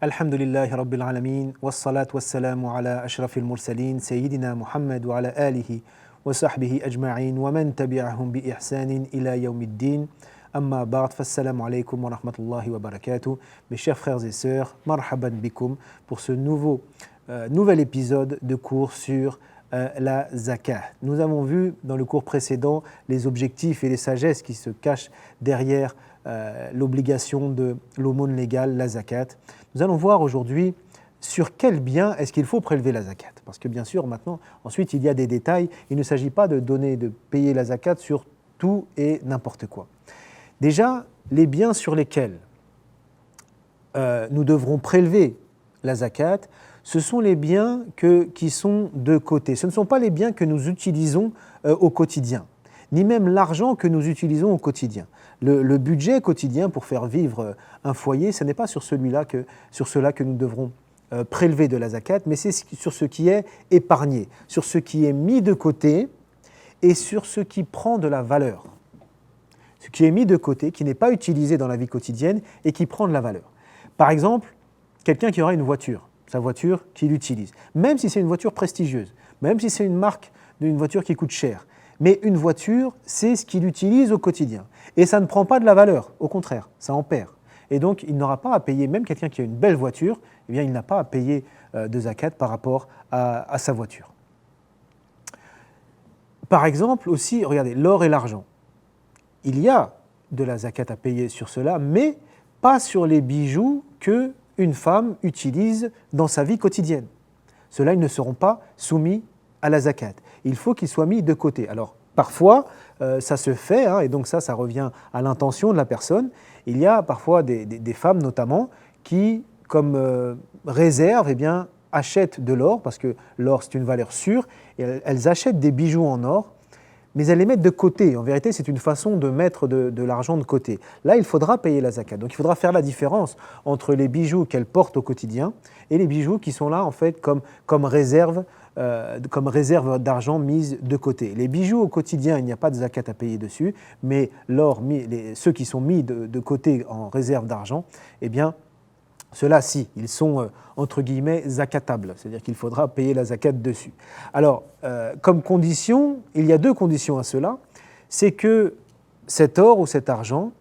Alhamdulillahi Rabbil Alamin, wassalatu wassalamu ala ashrafil mursalin, Sayyidina Muhammad wa ala alihi wa sahbihi ajma'in, wa man tabi'ahum bi ihsanin ila yawmiddin. Amma ba'd, fassalamu alaykum wa rahmatullahi wa barakatuh. Mes chers frères et sœurs, marhaban bikum pour ce nouvel épisode de cours sur la zakat. Nous avons vu dans le cours précédent les objectifs et les sagesses qui se cachent derrière l'obligation de l'aumône légale, la zakat. Nous allons voir aujourd'hui sur quel bien est-ce qu'il faut prélever la zakat. Parce que bien sûr, maintenant, ensuite, il y a des détails. Il ne s'agit pas de payer la zakat sur tout et n'importe quoi. Déjà, les biens sur lesquels nous devrons prélever la zakat, ce sont les biens qui sont de côté. Ce ne sont pas les biens que nous utilisons au quotidien, ni même l'argent que nous utilisons au quotidien. Le budget quotidien pour faire vivre un foyer, ce n'est pas sur cela que nous devrons prélever de la zakat, mais c'est sur ce qui est épargné, sur ce qui est mis de côté et sur ce qui prend de la valeur. Ce qui est mis de côté, qui n'est pas utilisé dans la vie quotidienne et qui prend de la valeur. Par exemple, quelqu'un qui aura une voiture, sa voiture qu'il utilise, même si c'est une voiture prestigieuse, même si c'est une marque d'une voiture qui coûte cher, mais une voiture, c'est ce qu'il utilise au quotidien. Et ça ne prend pas de la valeur, au contraire, ça en perd. Et donc, il n'aura pas à payer, même quelqu'un qui a une belle voiture, eh bien, il n'a pas à payer de zakat par rapport à sa voiture. Par exemple aussi, regardez, l'or et l'argent. Il y a de la zakat à payer sur cela, mais pas sur les bijoux qu'une femme utilise dans sa vie quotidienne. Ceux-là, ils ne seront pas soumis à la zakat. Il faut qu'ils soient mis de côté. Alors, parfois, ça se fait, et donc ça revient à l'intention de la personne. Il y a parfois des femmes, notamment, qui, comme réserve, achètent de l'or, parce que l'or, c'est une valeur sûre, et elles achètent des bijoux en or, mais elles les mettent de côté. En vérité, c'est une façon de mettre de l'argent de côté. Là, il faudra payer la zakat. Donc, il faudra faire la différence entre les bijoux qu'elles portent au quotidien et les bijoux qui sont là, en fait, comme réserve d'argent mise de côté. Les bijoux au quotidien, il n'y a pas de zakat à payer dessus, mais l'or, ceux qui sont mis de côté en réserve d'argent, eh bien, ceux-là, si, ils sont, entre guillemets, zakatables, c'est-à-dire qu'il faudra payer la zakat dessus. Alors, comme condition, il y a deux conditions à cela, c'est que cet or ou cet argent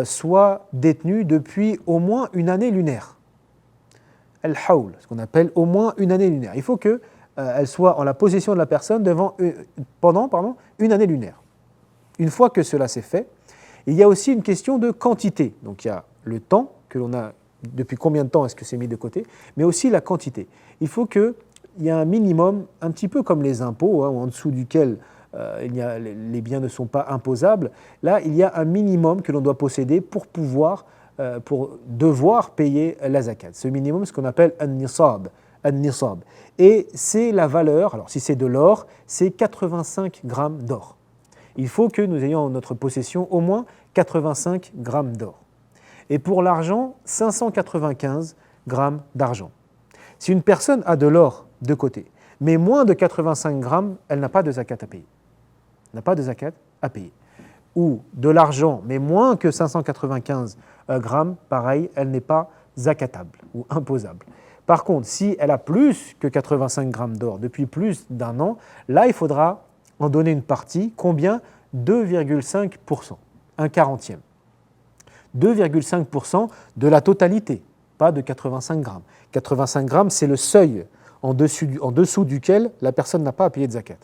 soit détenu depuis au moins une année lunaire. Al-Hawl, ce qu'on appelle au moins une année lunaire. Il faut que elle soit en la possession de la personne pendant une année lunaire. Une fois que cela s'est fait, il y a aussi une question de quantité. Donc il y a le temps que l'on a, depuis combien de temps est-ce que c'est mis de côté, mais aussi la quantité. Il faut qu'il y ait un minimum, un petit peu comme les impôts, en dessous duquel les biens ne sont pas imposables. Là, il y a un minimum que l'on doit posséder pour devoir payer la zakat. Ce minimum, c'est ce qu'on appelle un nisab. Et c'est la valeur, alors si c'est de l'or, c'est 85 grammes d'or. Il faut que nous ayons en notre possession au moins 85 grammes d'or. Et pour l'argent, 595 grammes d'argent. Si une personne a de l'or de côté, mais moins de 85 grammes, elle n'a pas de zakat à payer. Ou de l'argent, mais moins que 595 grammes, pareil, elle n'est pas zakatable ou imposable. Par contre, si elle a plus que 85 grammes d'or depuis plus d'un an, là, il faudra en donner une partie. Combien ? 2,5%, un quarantième. 2,5% de la totalité, pas de 85 grammes. 85 grammes, c'est le seuil en dessous duquel la personne n'a pas à payer de zakat.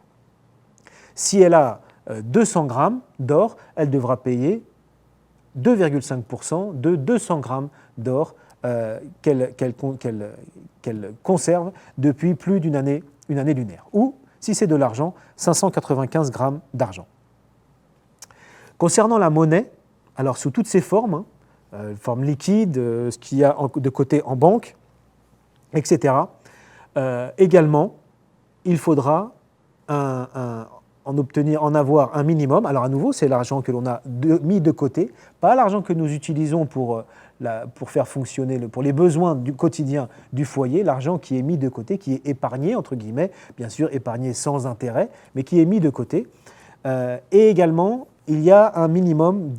Si elle a 200 grammes d'or, elle devra payer 2,5% de 200 grammes d'or qu'elle conserve depuis plus d'une année lunaire. Ou, si c'est de l'argent, 595 grammes d'argent. Concernant la monnaie, alors sous toutes ses formes, forme liquide, ce qu'il y a de côté en banque, etc., également, il faudra en avoir un minimum. Alors à nouveau, c'est l'argent que l'on a mis de côté, pas l'argent que nous utilisons pour faire fonctionner, pour les besoins du quotidien du foyer, l'argent qui est mis de côté, qui est épargné, entre guillemets, bien sûr épargné sans intérêt, mais qui est mis de côté. Et également, il y a un minimum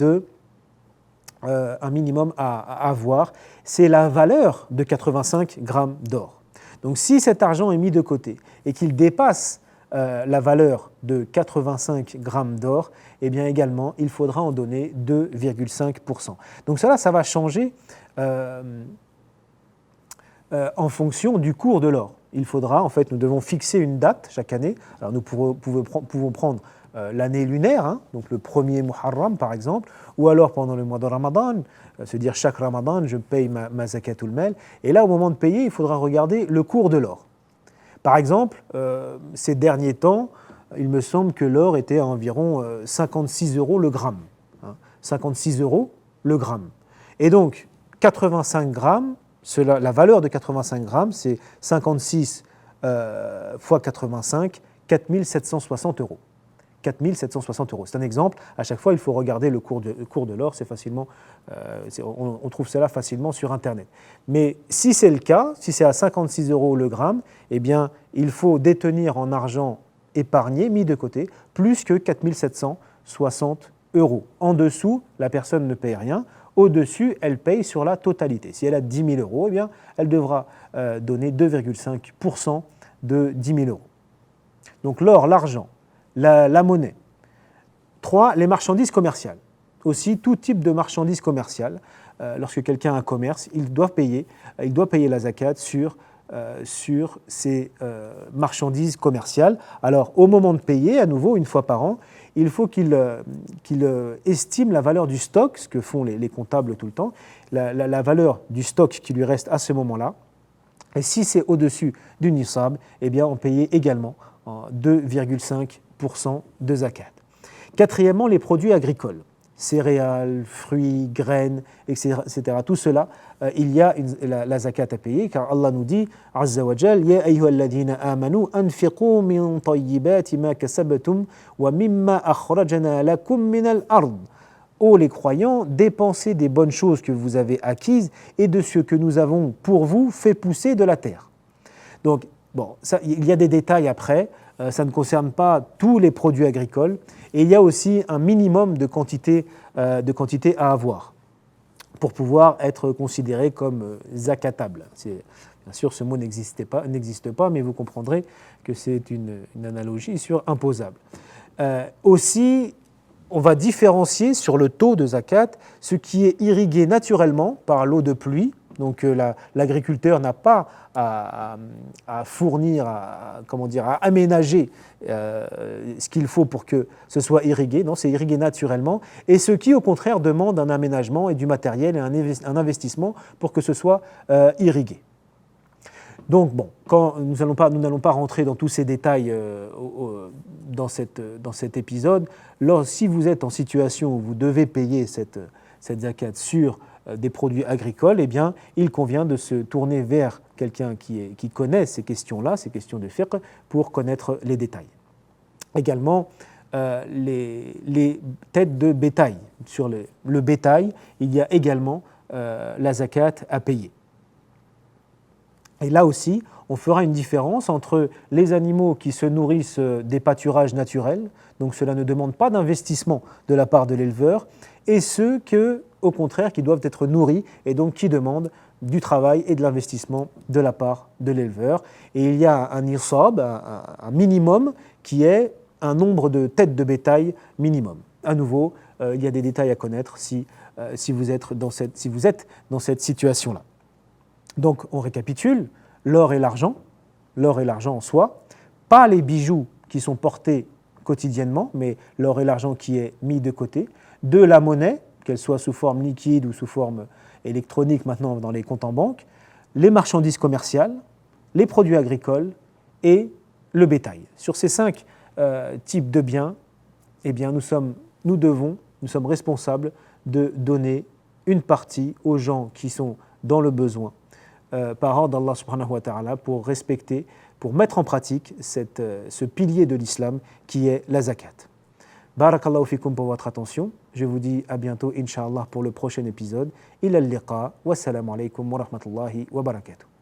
un minimum à avoir, c'est la valeur de 85 grammes d'or. Donc si cet argent est mis de côté et qu'il dépasse la valeur de 85 grammes d'or, eh bien également, il faudra en donner 2,5%. Donc cela, ça va changer en fonction du cours de l'or. Il faudra, en fait, nous devons fixer une date chaque année. Alors nous pouvons prendre l'année lunaire, hein, donc le 1er Muharram par exemple, ou alors pendant le mois de Ramadan, se dire chaque Ramadan, je paye ma zakatul mal. Et là, au moment de payer, il faudra regarder le cours de l'or. Par exemple, ces derniers temps, il me semble que l'or était à environ 56 € le gramme. Hein, 56 € le gramme. Et donc, 85 grammes, la valeur de 85 grammes, c'est 56 fois 85, 4760 €. 4760 €. C'est un exemple. À chaque fois, il faut regarder le cours de l'or. C'est facilement, on trouve cela facilement sur Internet. Mais si c'est le cas, si c'est à 56 € le gramme, eh bien, il faut détenir en argent épargné, mis de côté, plus que 4760 €. En dessous, la personne ne paye rien. Au-dessus, elle paye sur la totalité. Si elle a 10 000 €, eh bien, elle devra donner 2,5% de 10 000 €. Donc l'or, l'argent, la monnaie. 3, les marchandises commerciales. Aussi, tout type de marchandises commerciales. Lorsque quelqu'un a un commerce, il doit payer la zakat sur ces marchandises commerciales. Alors, au moment de payer, à nouveau, une fois par an, il faut qu'il estime la valeur du stock, ce que font les comptables tout le temps, la valeur du stock qui lui reste à ce moment-là. Et si c'est au-dessus du nisab, eh bien, on payait également 2,5% de zakat. Quatrièmement, les produits agricoles, céréales, fruits, graines, etc. Tout cela, il y a la zakat à payer, car Allah nous dit, Azza wa Jal, Ya ayyuhalladhina amanu anfiqu min tayyibati ma kasabtum wa mimma akhrajna lakum min al-ard. Ô les croyants, dépensez des bonnes choses que vous avez acquises et de ce que nous avons pour vous fait pousser de la terre. Donc, bon, ça, il y a des détails après, ça ne concerne pas tous les produits agricoles, et il y a aussi un minimum de quantité à avoir pour pouvoir être considéré comme zakatable. Bien sûr, ce mot n'existe pas, mais vous comprendrez que c'est une analogie sur imposable. Aussi, on va différencier sur le taux de zakat ce qui est irrigué naturellement par l'eau de pluie. Donc l'agriculteur n'a pas à fournir, à aménager ce qu'il faut pour que ce soit irrigué. Non, c'est irrigué naturellement. Et ce qui, au contraire, demande un aménagement et du matériel et un investissement pour que ce soit irrigué. Donc bon, nous n'allons pas rentrer dans tous ces détails dans cet épisode. Si vous êtes en situation où vous devez payer cette zakat sur des produits agricoles, eh bien, il convient de se tourner vers quelqu'un qui connaît ces questions-là, ces questions de fiqh, pour connaître les détails. Également, les têtes de bétail. Sur le bétail, il y a également la zakat à payer. Et là aussi, on fera une différence entre les animaux qui se nourrissent des pâturages naturels, donc cela ne demande pas d'investissement de la part de l'éleveur, et ceux au contraire, qui doivent être nourris et donc qui demandent du travail et de l'investissement de la part de l'éleveur. Et il y a un irsab, un minimum, qui est un nombre de têtes de bétail minimum. À nouveau, il y a des détails à connaître si vous êtes dans cette situation-là. Donc, on récapitule, l'or et l'argent en soi, pas les bijoux qui sont portés quotidiennement, mais l'or et l'argent qui est mis de côté, de la monnaie, qu'elle soit sous forme liquide ou sous forme électronique maintenant dans les comptes en banque, les marchandises commerciales, les produits agricoles et le bétail. Sur ces 5 types de biens, eh bien, nous sommes responsables de donner une partie aux gens qui sont dans le besoin par ordre d'Allah subhanahu wa ta'ala pour mettre en pratique ce pilier de l'islam qui est la zakat. Barakallahu fikum pour votre attention. Je vous dis à bientôt, Inch'Allah, pour le prochain épisode. Ila al-liqa. Wassalamu alaikum wa rahmatullahi wa barakatuh.